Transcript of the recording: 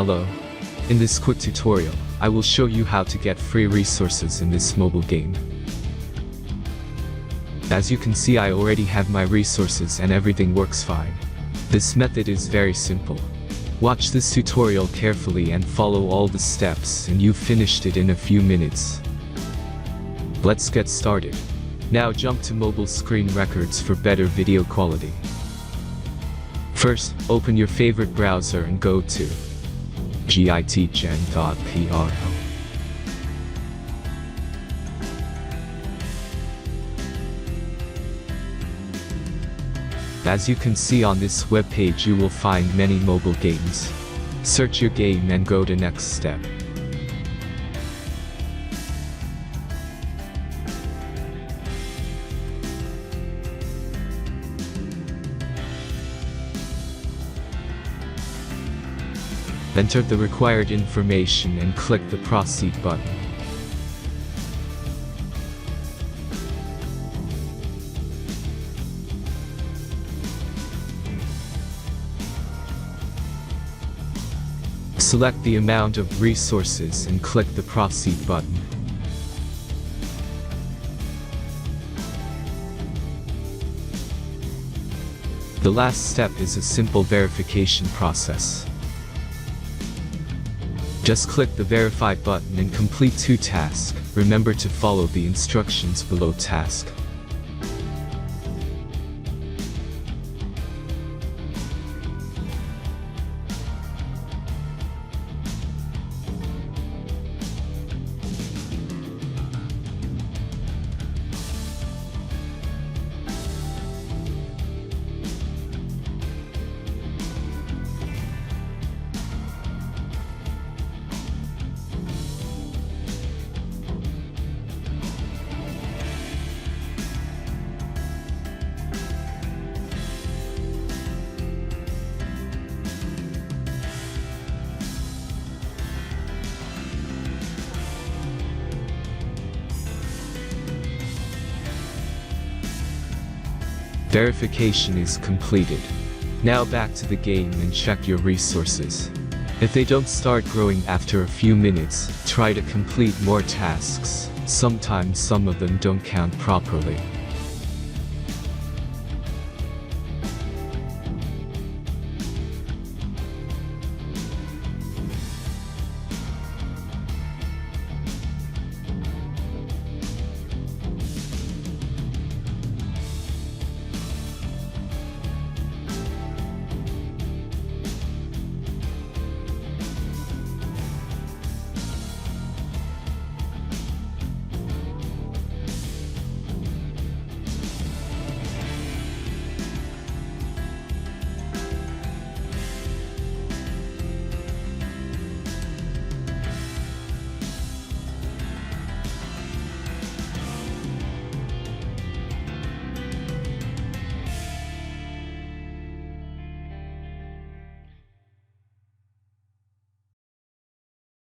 Hello. In this quick tutorial, I will show you how to get free resources in this mobile game. As you can see, I already have my resources and everything works fine. This method is very simple. Watch this tutorial carefully and follow all the steps and you've finished it in a few minutes. Let's get started. Now jump to mobile screen records for better video quality. First, open your favorite browser and go to gitgen.pl. As you can see on this web page, you will find many mobile games. Search your game and go to next step. Enter the required information and click the Proceed button. Select the amount of resources and click the Proceed button. The last step is a simple verification process. Just click the Verify button and complete 2 tasks. Remember to follow the instructions below task. Verification is completed. Now back to the game and check your resources. If they don't start growing after a few minutes, try to complete more tasks. Sometimes some of them don't count properly.